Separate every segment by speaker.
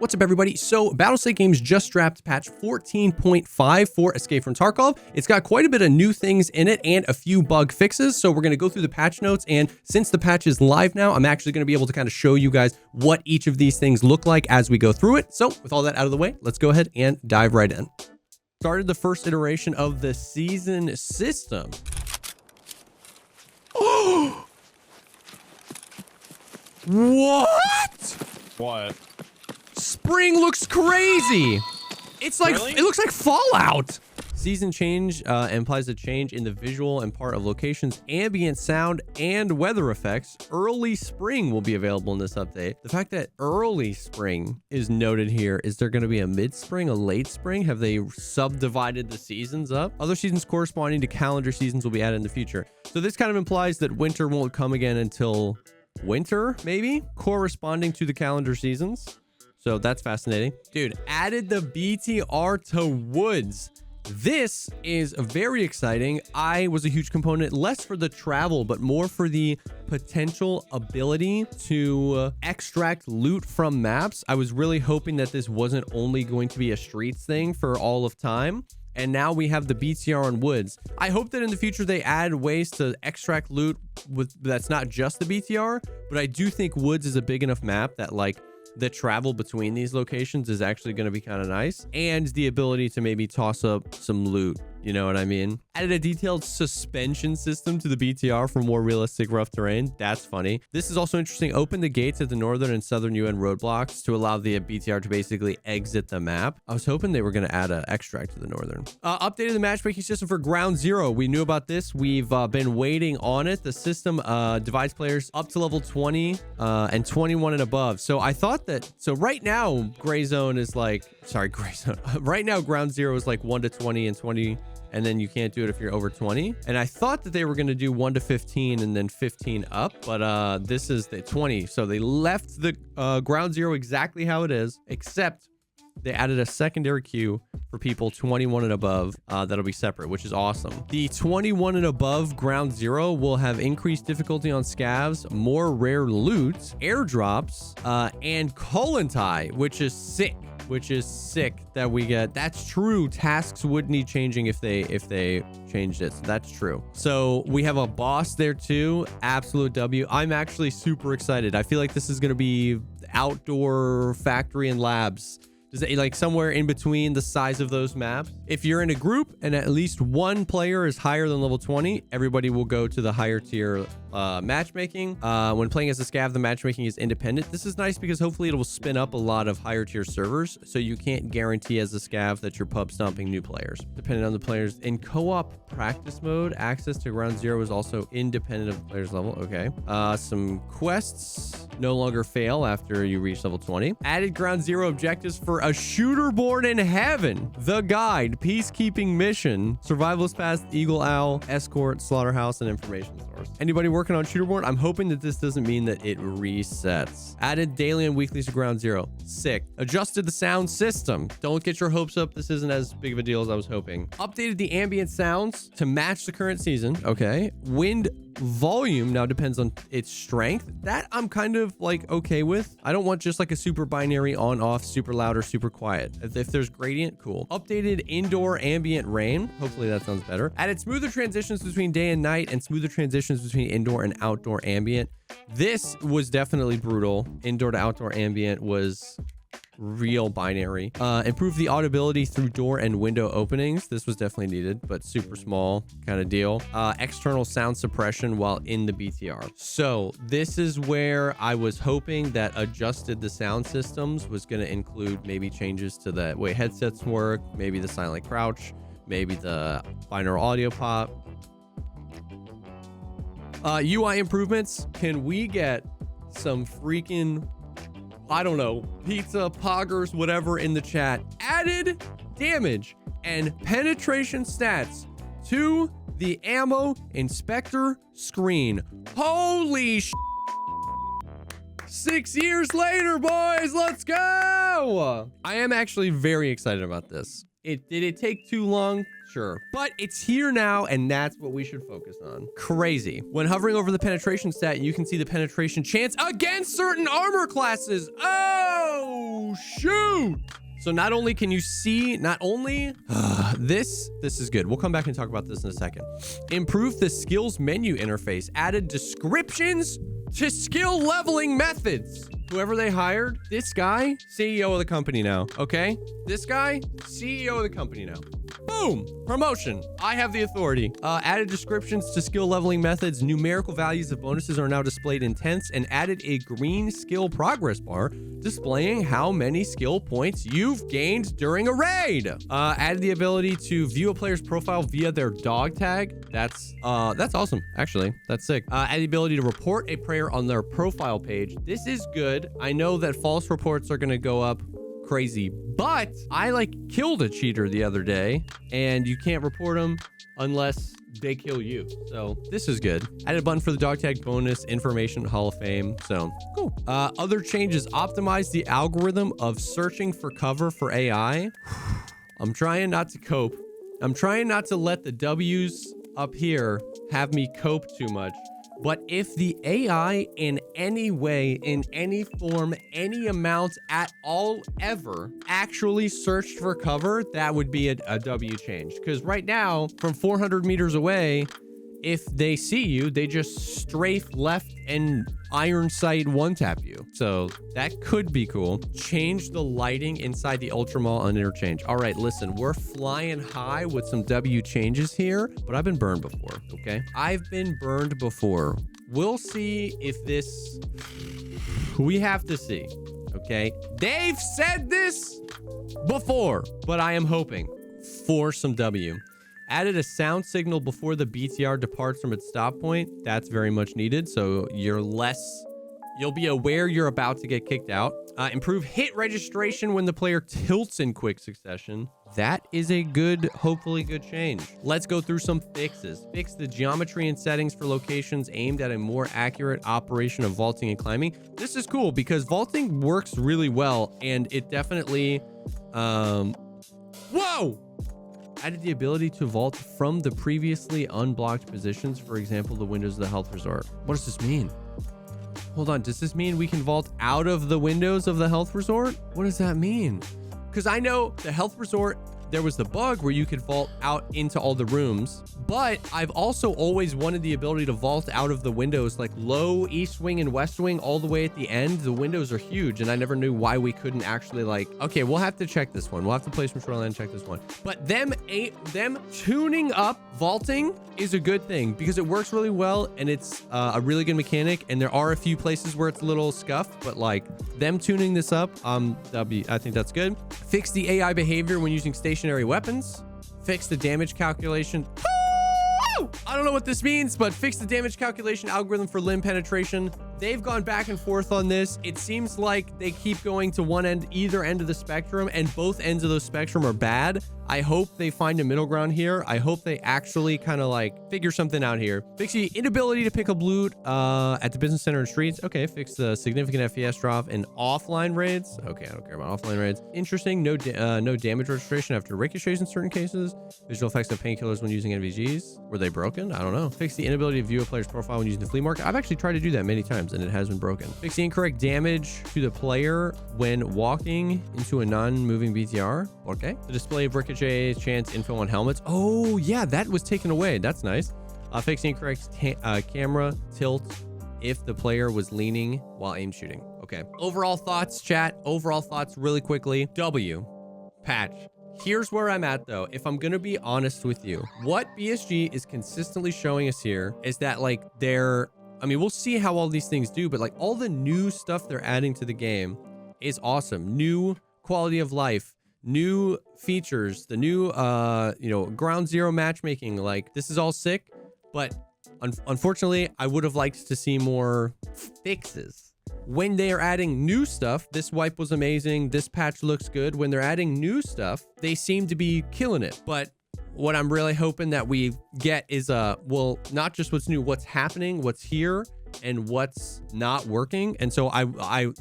Speaker 1: What's up, everybody? So Battlestate Games just dropped patch 14.5 for Escape from Tarkov. It's got quite a bit of new things in it and a few bug fixes. So we're going to go through the patch notes. And since the patch is live now, I'm actually going to be able to kind of show you guys what each of these things look like as we go through it. So with all that out of the way, let's go ahead and dive right in. Started the first iteration of the season system. Oh! What? Spring looks crazy. It's like, It looks like Fallout. Season change implies a change in the visual and part of locations, ambient sound, and weather effects. Early spring will be available in this update. The fact that early spring is noted here, is there going to be a mid-spring, a late spring? Have they subdivided the seasons up? Other seasons corresponding to calendar seasons will be added in the future. So this kind of implies that winter won't come again until winter, maybe, corresponding to the calendar seasons. So that's fascinating. Dude, added the BTR to Woods. This is very exciting. I was a huge component, less for the travel, but more for the potential ability to extract loot from maps. I was really hoping that this wasn't only going to be a streets thing for all of time. And now we have the BTR on Woods. I hope that in the future they add ways to extract loot that's not just the BTR, but I do think Woods is a big enough map that like the travel between these locations is actually going to be kind of nice, and the ability to maybe toss up some loot. You know what I mean? Added a detailed suspension system to the BTR for more realistic rough terrain. That's funny. This is also interesting. Open the gates at the northern and southern UN roadblocks to allow the BTR to basically exit the map. I was hoping they were going to add an extract to the northern. Updated the matchmaking system for Ground Zero. We knew about this. We've been waiting on it. The system divides players up to level 20 and 21 and above. So I thought that, so right now, Gray Zone is like, sorry, Gray Zone. Right now, Ground Zero is like 1 to 20 and 20. And then you can't do it if you're over 20. And I thought that they were going to do 1 to 15 and then 15 up, but this is the 20. So they left the Ground Zero exactly how it is, except they added a secondary queue for people 21 and above that'll be separate, which is awesome. The 21 and above Ground Zero will have increased difficulty on scavs, more rare loot, airdrops, and Kollontai, which is sick. That we get. That's true. Tasks would need changing if they changed it. So that's true. So we have a boss there too. Absolute W. I'm actually super excited. I feel like this is going to be outdoor factory and labs. Is it like somewhere in between the size of those maps? If you're in a group and at least one player is higher than level 20, everybody will go to the higher tier matchmaking. When playing as a scav, the matchmaking is independent. This is nice because hopefully it will spin up a lot of higher tier servers, so you can't guarantee as a scav that you're pub stomping new players. Depending on the players. In co-op practice mode, access to Ground Zero is also independent of the player's level. Okay. Some quests no longer fail after you reach level 20. Added Ground Zero objectives for a shooter born in heaven. The Guide, Peacekeeping Mission, Survivalist Path, Eagle Owl, Escort, Slaughterhouse, and Information Source. Anybody working on Shooterborn? I'm hoping that this doesn't mean that it resets. Added daily and weekly to Ground Zero. Sick. Adjusted the sound system. Don't get your hopes up. This isn't as big of a deal as I was hoping. Updated the ambient sounds to match the current season. Okay. Wind volume now depends on its strength. That I'm kind of like okay with. I don't want just like a super binary on off, super loud or super quiet. If there's gradient, cool. Updated indoor ambient rain. Hopefully that sounds better. Added smoother transitions between day and night and smoother transitions between indoor and outdoor ambient. This was definitely brutal. Indoor to outdoor ambient was real binary. Improve the audibility through door and window openings. This was definitely needed, but super small kind of deal. External sound suppression while in the BTR. So this is where I was hoping that adjusted the sound systems was going to include maybe changes to the way headsets work, maybe the silent crouch, maybe the binaural audio pop. UI improvements. Can we get some freaking, I don't know, pizza, poggers, whatever in the chat? Added damage and penetration stats to the ammo inspector screen. Holy sh! 6 years later, boys, let's go! I am actually very excited about this. Did it take too long? Sure. But it's here now, and that's what we should focus on. Crazy. When hovering over the penetration stat, you can see the penetration chance against certain armor classes. Oh, shoot. So not only can you see, this is good. We'll come back and talk about this in a second. Improve the skills menu interface. Added descriptions to skill leveling methods. Whoever they hired, this guy, CEO of the company now, okay? This guy, CEO of the company now. Boom! Promotion. I have the authority. Added descriptions to skill leveling methods. Numerical values of bonuses are now displayed in tenths, and added a green skill progress bar displaying how many skill points you've gained during a raid. Added the ability to view a player's profile via their dog tag. That's awesome, actually. That's sick. Added the ability to report a player on their profile page. This is good. I know that false reports are gonna go up crazy, but I killed a cheater the other day, and you can't report them unless they kill you. So this is good. Added a button for the dog tag bonus information Hall of Fame. So cool. Other changes: optimize the algorithm of searching for cover for AI. I'm trying not to cope. I'm trying not to let the W's up here have me cope too much. But if the AI in any way, in any form, any amount at all ever actually searched for cover, that would be a W change. Because right now, from 400 meters away, if they see you, they just strafe left and iron sight one tap you. So that could be cool. Change the lighting inside the Ultra Mall on interchange. All right, listen, we're flying high with some W changes here, but I've been burned before, okay? I've been burned before. We'll see if this, we have to see, okay? They've said this before, but I am hoping for some W. Added a sound signal before the BTR departs from its stop point. That's very much needed. So you'll be aware you're about to get kicked out. Improve hit registration when the player tilts in quick succession. That is a good, hopefully good change. Let's go through some fixes. Fix the geometry and settings for locations aimed at a more accurate operation of vaulting and climbing. This is cool because vaulting works really well, and it definitely, whoa! Added the ability to vault from the previously unblocked positions, for example, the windows of the health resort. What does this mean? Hold on, does this mean we can vault out of the windows of the health resort? What does that mean? Because I know the health resort, there was the bug where you could vault out into all the rooms, but I've also always wanted the ability to vault out of the windows, like low, east wing and west wing, all the way at the end. The windows are huge, and I never knew why we couldn't actually okay, we'll have to check this one. We'll have to play some Shoreline and check this one. But them tuning up vaulting is a good thing because it works really well, and it's a really good mechanic, and there are a few places where it's a little scuffed, but them tuning this up, I think that's good. Fix the AI behavior when using stationary weapons. Fix the damage calculation. I don't know what this means, but fix the damage calculation algorithm for limb penetration. They've gone back and forth on this. It seems like they keep going to either end of the spectrum, and both ends of the spectrum are bad. I hope they find a middle ground here. I hope they actually kind of figure something out here. Fix the inability to pick up loot at the business center and streets. Okay, fix the significant FPS drop in offline raids. Okay, I don't care about offline raids. Interesting. No damage registration after ricochets in certain cases. Visual effects of painkillers when using NVGs. Were they broken? I don't know. Fix the inability to view a player's profile when using the flea market. I've actually tried to do that many times, and it has been broken. Fix the incorrect damage to the player when walking into a non-moving BTR. Okay. The display of ricochets, chance, info on helmets. Oh, yeah, that was taken away. That's nice. Fix the incorrect camera tilt if the player was leaning while aim shooting. Okay. Overall thoughts, chat. Overall thoughts really quickly. W. Patch. Here's where I'm at, though. If I'm going to be honest with you, what BSG is consistently showing us here is that, we'll see how all these things do, but all the new stuff they're adding to the game is awesome. New quality of life, new features, the new, ground zero matchmaking. This is all sick, but unfortunately, I would have liked to see more fixes. When they are adding new stuff, this wipe was amazing. This patch looks good. When they're adding new stuff, they seem to be killing it. But what I'm really hoping that we get is, not just what's new, what's happening, what's here, and what's not working. And so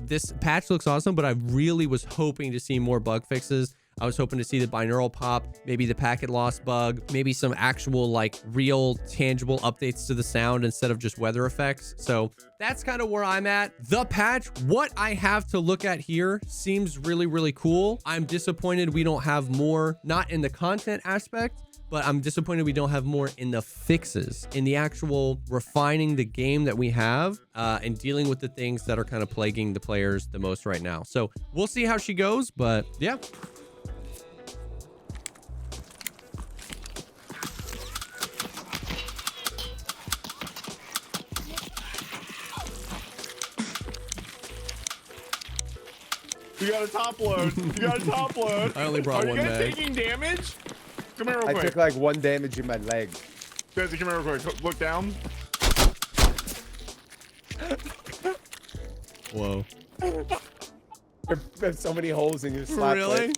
Speaker 1: this patch looks awesome, but I really was hoping to see more bug fixes, I was hoping to see the binaural pop, maybe the packet loss bug, maybe some actual like real tangible updates to the sound instead of just weather effects. So that's kind of where I'm at. The patch, what I have to look at here seems really, really cool. I'm disappointed we don't have more, not in the content aspect, but I'm disappointed we don't have more in the fixes, in the actual refining the game that we have and dealing with the things that are kind of plaguing the players the most right now. So we'll see how she goes, but yeah.
Speaker 2: You got a top load. You got a top load.
Speaker 1: I only brought one mag.
Speaker 2: Are you guys taking damage? Come here real quick.
Speaker 3: I took like 1 damage in my leg.
Speaker 2: Jesse, come here real quick. Look down.
Speaker 1: Whoa.
Speaker 3: There's so many holes in your slap.
Speaker 1: Really?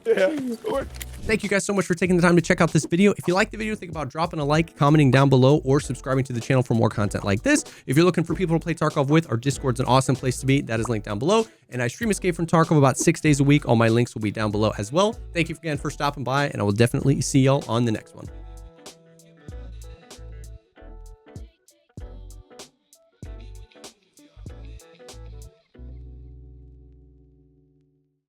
Speaker 3: Yeah.
Speaker 1: Thank you guys so much for taking the time to check out this video. If you like the video, think about dropping a like, commenting down below, or subscribing to the channel for more content like this. If you're looking for people to play Tarkov with, our Discord's an awesome place to be. That is linked down below. And I stream Escape from Tarkov about 6 days a week. All my links will be down below as well. Thank you again for stopping by, and I will definitely see y'all on the next one.